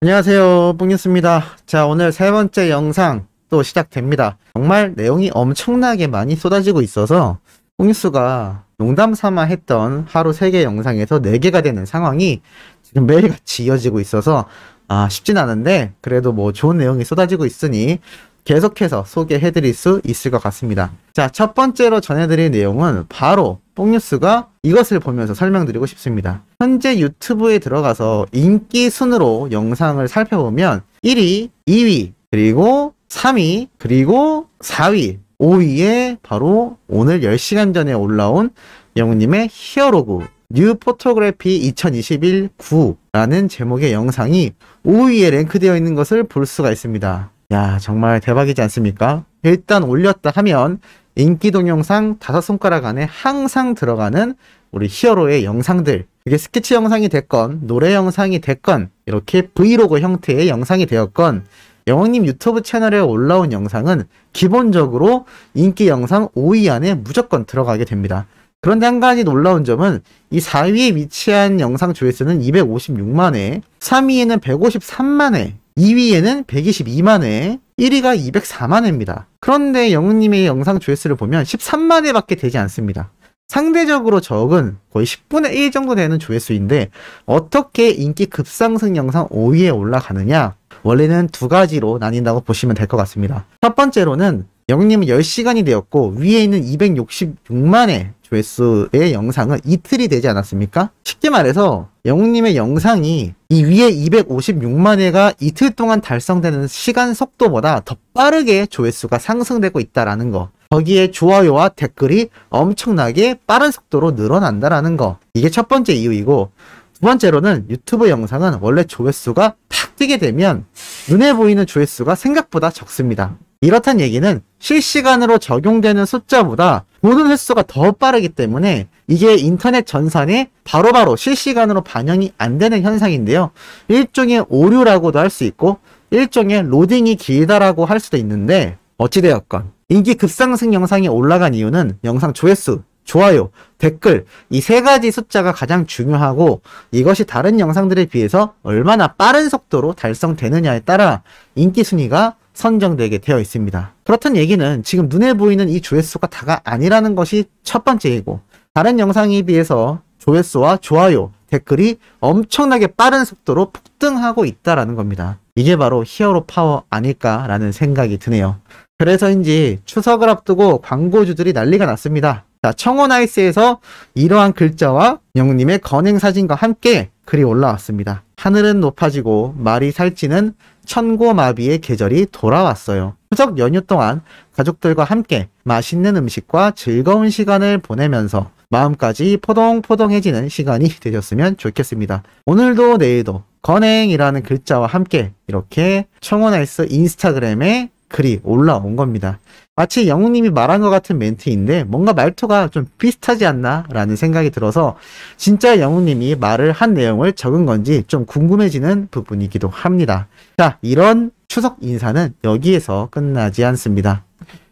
안녕하세요, 뽕뉴스입니다. 자, 오늘 세 번째 영상 또 시작됩니다. 정말 내용이 엄청나게 많이 쏟아지고 있어서 뽕뉴스가 농담 삼아 했던 하루 3개 영상에서 4개가 되는 상황이 지금 매일같이 이어지고 있어서 쉽진 않은데 그래도 뭐 좋은 내용이 쏟아지고 있으니 계속해서 소개해드릴 수 있을 것 같습니다. 자, 첫 번째로 전해드릴 내용은 바로 뽕뉴스가 이것을 보면서 설명드리고 싶습니다. 현재 유튜브에 들어가서 인기 순으로 영상을 살펴보면 1위, 2위, 그리고 3위, 그리고 4위, 5위에 바로 오늘 10시간 전에 올라온 영우님의 히어로그 뉴 포토그래피 2021 9라는 제목의 영상이 5위에 랭크되어 있는 것을 볼 수가 있습니다. 야, 정말 대박이지 않습니까? 일단 올렸다 하면 인기 동영상 5손가락 안에 항상 들어가는 우리 히어로의 영상들, 이게 스케치 영상이 됐건 노래 영상이 됐건 이렇게 브이로그 형태의 영상이 되었건 영웅님 유튜브 채널에 올라온 영상은 기본적으로 인기 영상 5위 안에 무조건 들어가게 됩니다. 그런데 한 가지 놀라운 점은 이 4위에 위치한 영상 조회수는 256만회, 3위에는 153만회, 2위에는 122만회, 1위가 204만회입니다. 그런데 영웅님의 영상 조회수를 보면 13만회밖에 되지 않습니다. 상대적으로 적은 거의 10분의 1 정도 되는 조회수인데 어떻게 인기 급상승 영상 5위에 올라가느냐? 원래는 두 가지로 나뉜다고 보시면 될 것 같습니다. 첫 번째로는 영웅님은 10시간이 되었고 위에 있는 266만회 조회수의 영상은 이틀이 되지 않았습니까? 쉽게 말해서 영웅님의 영상이 이 위에 256만회가 이틀 동안 달성되는 시간 속도보다 더 빠르게 조회수가 상승되고 있다라는 거, 거기에 좋아요와 댓글이 엄청나게 빠른 속도로 늘어난다라는 거, 이게 첫 번째 이유이고, 두 번째로는 유튜브 영상은 원래 조회수가 탁 뜨게 되면 눈에 보이는 조회수가 생각보다 적습니다. 이렇단 얘기는 실시간으로 적용되는 숫자보다 보는 횟수가 더 빠르기 때문에 이게 인터넷 전산에 바로바로 실시간으로 반영이 안 되는 현상인데요. 일종의 오류라고도 할 수 있고 일종의 로딩이 길다라고 할 수도 있는데, 어찌되었건 인기 급상승 영상이 올라간 이유는 영상 조회수, 좋아요, 댓글, 이 세 가지 숫자가 가장 중요하고 이것이 다른 영상들에 비해서 얼마나 빠른 속도로 달성되느냐에 따라 인기 순위가 선정되게 되어 있습니다. 그렇단 얘기는 지금 눈에 보이는 이 조회수가 다가 아니라는 것이 첫 번째이고, 다른 영상에 비해서 조회수와 좋아요, 댓글이 엄청나게 빠른 속도로 폭등하고 있다라는 겁니다. 이게 바로 히어로 파워 아닐까라는 생각이 드네요. 그래서인지 추석을 앞두고 광고주들이 난리가 났습니다. 자, 청원아이스에서 이러한 글자와 영웅님의 건행 사진과 함께 글이 올라왔습니다. 하늘은 높아지고 말이 살찌는 천고마비의 계절이 돌아왔어요. 추석 연휴 동안 가족들과 함께 맛있는 음식과 즐거운 시간을 보내면서 마음까지 포동포동해지는 시간이 되셨으면 좋겠습니다. 오늘도 내일도 건행이라는 글자와 함께 이렇게 청원아이스 인스타그램에 글이 올라온 겁니다. 마치 영웅님이 말한 것 같은 멘트인데 뭔가 말투가 좀 비슷하지 않나 라는 생각이 들어서 진짜 영웅님이 말을 한 내용을 적은 건지 좀 궁금해지는 부분이기도 합니다. 자, 이런 추석 인사는 여기에서 끝나지 않습니다.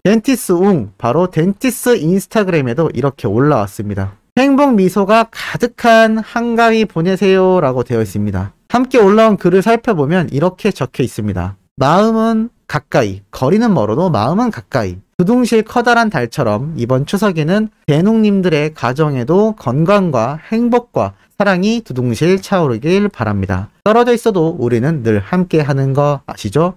덴티스웅, 바로 덴티스 인스타그램에도 이렇게 올라왔습니다. 행복 미소가 가득한 한가위 보내세요 라고 되어 있습니다. 함께 올라온 글을 살펴보면 이렇게 적혀 있습니다. 마음은 가까이, 거리는 멀어도 마음은 가까이. 두둥실 커다란 달처럼 이번 추석에는 대농님들의 가정에도 건강과 행복과 사랑이 두둥실 차오르길 바랍니다. 떨어져 있어도 우리는 늘 함께 하는 거 아시죠?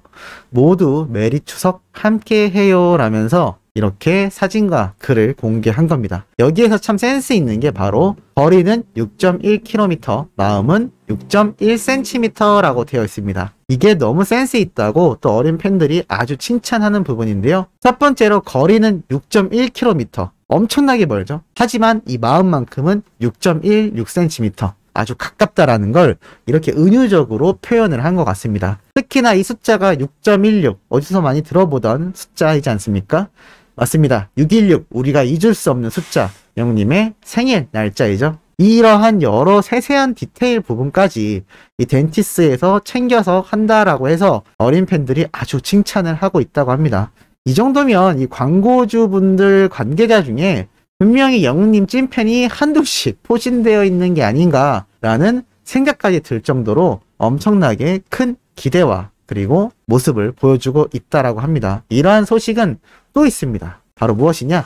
모두 메리 추석 함께 해요 라면서 이렇게 사진과 글을 공개한 겁니다. 여기에서 참 센스 있는 게 바로 거리는 6.1km, 마음은 6.1cm 라고 되어 있습니다. 이게 너무 센스 있다고 또 어린 팬들이 아주 칭찬하는 부분인데요. 첫 번째로 거리는 6.1km, 엄청나게 멀죠. 하지만 이 마음만큼은 6.16cm, 아주 가깝다라는 걸 이렇게 은유적으로 표현을 한 것 같습니다. 특히나 이 숫자가 6.16, 어디서 많이 들어보던 숫자이지 않습니까? 맞습니다. 616, 우리가 잊을 수 없는 숫자, 영웅님의 생일 날짜이죠. 이러한 여러 세세한 디테일 부분까지 이 덴티스에서 챙겨서 한다라고 해서 어린 팬들이 아주 칭찬을 하고 있다고 합니다. 이 정도면 이 광고주분들 관계자 중에 분명히 영웅님 찐팬이 한두씩 포진되어 있는 게 아닌가라는 생각까지 들 정도로 엄청나게 큰 기대와 그리고 모습을 보여주고 있다라고 합니다. 이러한 소식은 또 있습니다. 바로 무엇이냐?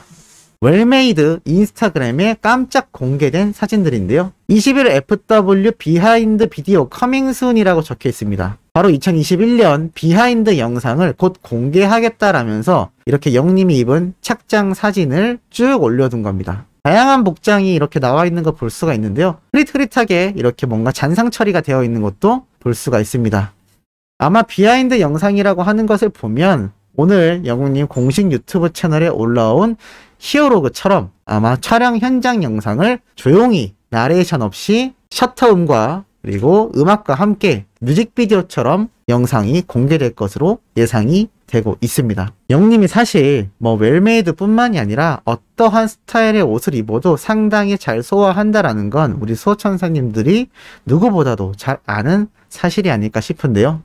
웰메이드 인스타그램에 깜짝 공개된 사진들인데요. 21일 FW 비하인드 비디오 커밍순이라고 적혀 있습니다. 바로 2021년 비하인드 영상을 곧 공개하겠다라면서 이렇게 영님이 입은 착장 사진을 쭉 올려둔 겁니다. 다양한 복장이 이렇게 나와 있는 거 볼 수가 있는데요. 흐릿흐릿하게 이렇게 뭔가 잔상 처리가 되어 있는 것도 볼 수가 있습니다. 아마 비하인드 영상이라고 하는 것을 보면 오늘 영웅님 공식 유튜브 채널에 올라온 히어로그처럼 아마 촬영 현장 영상을 조용히 나레이션 없이 셔터음과 그리고 음악과 함께 뮤직비디오처럼 영상이 공개될 것으로 예상이 되고 있습니다. 영웅님이 사실 웰메이드 뿐만이 아니라 어떠한 스타일의 옷을 입어도 상당히 잘 소화한다라는 건 우리 수호천사님들이 누구보다도 잘 아는 사실이 아닐까 싶은데요.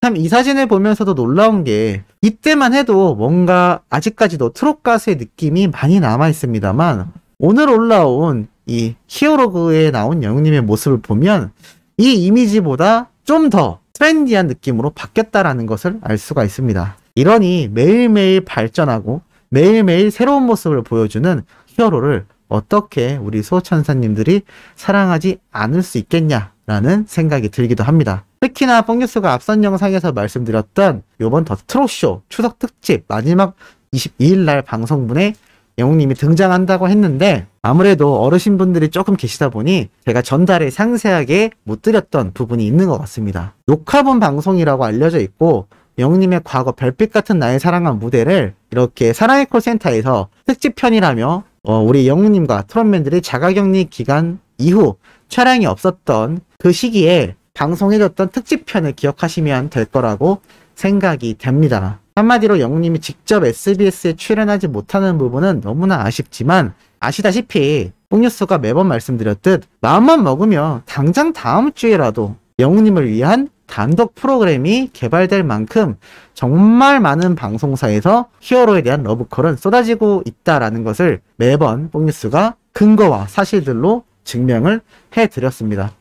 참 이 사진을 보면서도 놀라운 게 이때만 해도 뭔가 아직까지도 트롯 가수의 느낌이 많이 남아 있습니다만 오늘 올라온 이 히어로그에 나온 영웅님의 모습을 보면 이 이미지보다 좀 더 트렌디한 느낌으로 바뀌었다라는 것을 알 수가 있습니다. 이러니 매일매일 발전하고 매일매일 새로운 모습을 보여주는 히어로를 어떻게 우리 수호천사님들이 사랑하지 않을 수 있겠냐라는 생각이 들기도 합니다. 특히나 뽕뉴스가 앞선 영상에서 말씀드렸던 요번 더 트롯쇼 추석 특집 마지막 22일 날 방송분에 영웅님이 등장한다고 했는데 아무래도 어르신분들이 조금 계시다 보니 제가 전달에 상세하게 못 드렸던 부분이 있는 것 같습니다. 녹화본 방송이라고 알려져 있고 영웅님의 과거 별빛 같은 나의 사랑한 무대를 이렇게 사랑의 콜센터에서 특집편이라며 우리 영웅님과 트롯맨들이 자가격리 기간 이후 촬영이 없었던 그 시기에 방송해줬던 특집편을 기억하시면 될 거라고 생각이 됩니다. 한마디로 영웅님이 직접 SBS에 출연하지 못하는 부분은 너무나 아쉽지만 아시다시피 뽕뉴스가 매번 말씀드렸듯 마음만 먹으면 당장 다음 주에라도 영웅님을 위한 단독 프로그램이 개발될 만큼 정말 많은 방송사에서 히어로에 대한 러브콜은 쏟아지고 있다라는 것을 매번 뽕뉴스가 근거와 사실들로 증명을 해드렸습니다.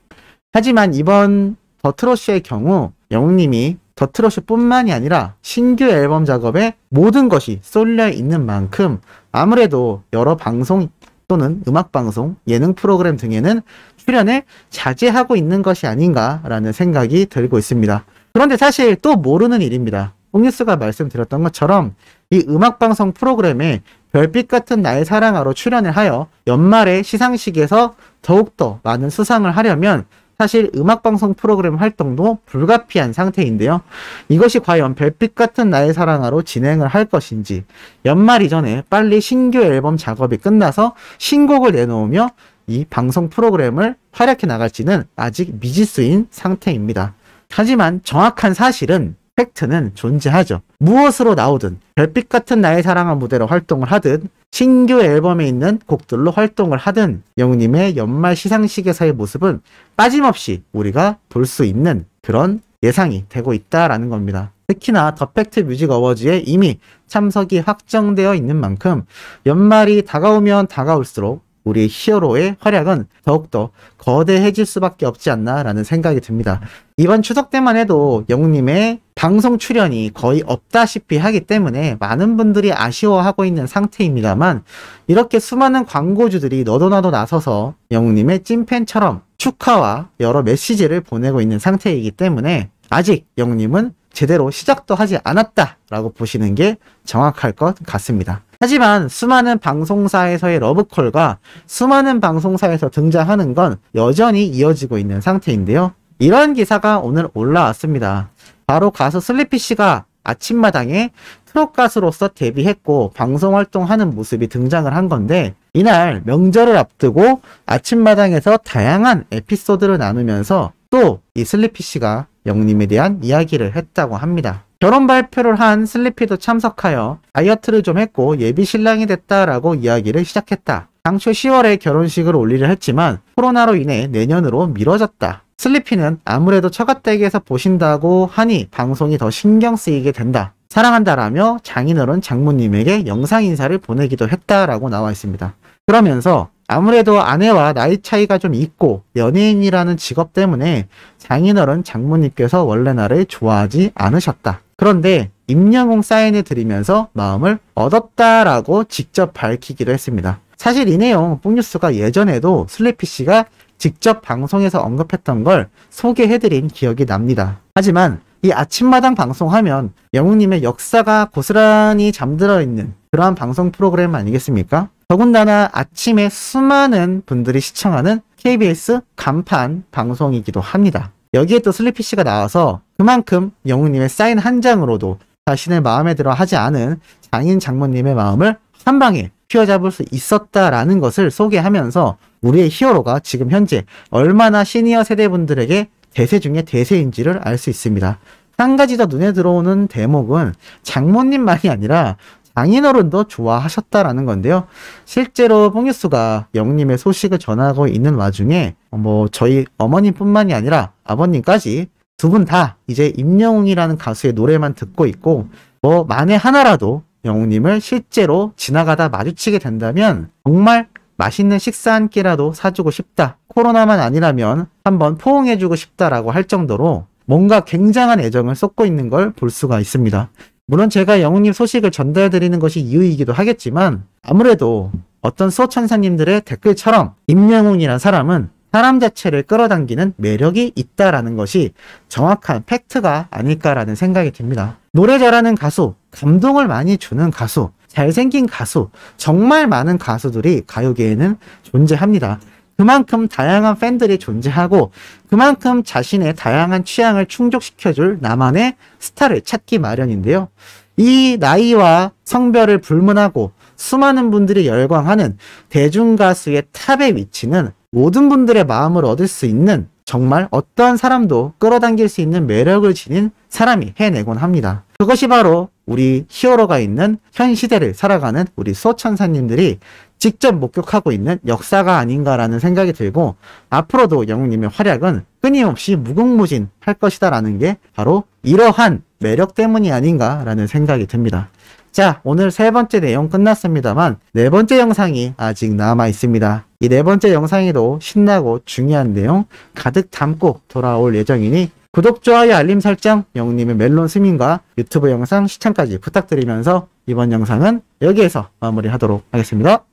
하지만 이번 더 트롯쇼의 경우 영웅님이 더 트롯쇼뿐만이 아니라 신규 앨범 작업에 모든 것이 쏠려 있는 만큼 아무래도 여러 방송 또는 음악방송, 예능 프로그램 등에는 출연을 자제하고 있는 것이 아닌가라는 생각이 들고 있습니다. 그런데 사실 또 모르는 일입니다. 뽕뉴스가 말씀드렸던 것처럼 이 음악방송 프로그램에 별빛 같은 나의 사랑하로 출연을 하여 연말의 시상식에서 더욱더 많은 수상을 하려면 사실 음악방송 프로그램 활동도 불가피한 상태인데요. 이것이 과연 별빛 같은 나의 사랑하로 진행을 할 것인지 연말 이전에 빨리 신규 앨범 작업이 끝나서 신곡을 내놓으며 이 방송 프로그램을 활약해 나갈지는 아직 미지수인 상태입니다. 하지만 정확한 사실은 팩트는 존재하죠. 무엇으로 나오든 별빛 같은 나의 사랑한 무대로 활동을 하든 신규 앨범에 있는 곡들로 활동을 하든 영웅님의 연말 시상식에서의 모습은 빠짐없이 우리가 볼 수 있는 그런 예상이 되고 있다라는 겁니다. 특히나 더 팩트 뮤직 어워즈에 이미 참석이 확정되어 있는 만큼 연말이 다가오면 다가올수록 우리 히어로의 활약은 더욱더 거대해질 수밖에 없지 않나라는 생각이 듭니다. 이번 추석 때만 해도 영웅님의 방송 출연이 거의 없다시피 하기 때문에 많은 분들이 아쉬워하고 있는 상태입니다만 이렇게 수많은 광고주들이 너도나도 나서서 영웅님의 찐팬처럼 축하와 여러 메시지를 보내고 있는 상태이기 때문에 아직 영웅님은 제대로 시작도 하지 않았다라고 보시는 게 정확할 것 같습니다. 하지만 수많은 방송사에서의 러브콜과 수많은 방송사에서 등장하는 건 여전히 이어지고 있는 상태인데요. 이런 기사가 오늘 올라왔습니다. 바로 가수 슬리피씨가 아침마당에 트롯 가수로서 데뷔했고 방송활동하는 모습이 등장을 한 건데 이날 명절을 앞두고 아침마당에서 다양한 에피소드를 나누면서 또 이 슬리피씨가 영웅님에 대한 이야기를 했다고 합니다. 결혼 발표를 한 슬리피도 참석하여 다이어트를 좀 했고 예비 신랑이 됐다라고 이야기를 시작했다. 당초 10월에 결혼식을 올리려 했지만 코로나로 인해 내년으로 미뤄졌다. 슬리피는 아무래도 처가댁에서 보신다고 하니 방송이 더 신경 쓰이게 된다. 사랑한다라며 장인어른 장모님에게 영상 인사를 보내기도 했다라고 나와 있습니다. 그러면서 아무래도 아내와 나이 차이가 좀 있고 연예인이라는 직업 때문에 장인어른 장모님께서 원래 나를 좋아하지 않으셨다. 그런데 임영웅 사인을 드리면서 마음을 얻었다라고 직접 밝히기도 했습니다. 사실 이 내용 뽕뉴스가 예전에도 슬리피씨가 직접 방송에서 언급했던 걸 소개해드린 기억이 납니다. 하지만 이 아침마당 방송하면 영웅님의 역사가 고스란히 잠들어 있는 그러한 방송 프로그램 아니겠습니까? 더군다나 아침에 수많은 분들이 시청하는 KBS 간판 방송이기도 합니다. 여기에 또 슬리피씨가 나와서 그만큼 영웅님의 사인 한 장으로도 자신을 마음에 들어 하지 않은 장인 장모님의 마음을 한 방에 휘어잡을 수 있었다라는 것을 소개하면서 우리의 히어로가 지금 현재 얼마나 시니어 세대분들에게 대세 중에 대세인지를 알 수 있습니다. 한 가지 더 눈에 들어오는 대목은 장모님만이 아니라 장인어른도 좋아하셨다라는 건데요. 실제로 뽕뉴스가 영웅님의 소식을 전하고 있는 와중에 저희 어머님뿐만이 아니라 아버님까지 두 분 다 이제 임영웅이라는 가수의 노래만 듣고 있고 만에 하나라도 영웅님을 실제로 지나가다 마주치게 된다면 정말 맛있는 식사 한 끼라도 사주고 싶다. 코로나만 아니라면 한번 포옹해주고 싶다라고 할 정도로 뭔가 굉장한 애정을 쏟고 있는 걸 볼 수가 있습니다. 물론 제가 영웅님 소식을 전달드리는 것이 이유이기도 하겠지만 아무래도 어떤 수호천사님들의 댓글처럼 임영웅이란 사람은 사람 자체를 끌어당기는 매력이 있다라는 것이 정확한 팩트가 아닐까라는 생각이 듭니다. 노래 잘하는 가수, 감동을 많이 주는 가수, 잘생긴 가수, 정말 많은 가수들이 가요계에는 존재합니다. 그만큼 다양한 팬들이 존재하고 그만큼 자신의 다양한 취향을 충족시켜줄 나만의 스타를 찾기 마련인데요. 이 나이와 성별을 불문하고 수많은 분들이 열광하는 대중가수의 탑의 위치는 모든 분들의 마음을 얻을 수 있는 정말 어떠한 사람도 끌어당길 수 있는 매력을 지닌 사람이 해내곤 합니다. 그것이 바로 우리 히어로가 있는 현 시대를 살아가는 우리 수호천사님들이 직접 목격하고 있는 역사가 아닌가라는 생각이 들고 앞으로도 영웅님의 활약은 끊임없이 무궁무진할 것이다 라는 게 바로 이러한 매력 때문이 아닌가라는 생각이 듭니다. 자, 오늘 세 번째 내용 끝났습니다만 네 번째 영상이 아직 남아 있습니다. 이 네 번째 영상에도 신나고 중요한 내용 가득 담고 돌아올 예정이니 구독, 좋아요, 알림 설정, 영웅님의 멜론 스밍과 유튜브 영상 시청까지 부탁드리면서 이번 영상은 여기에서 마무리하도록 하겠습니다.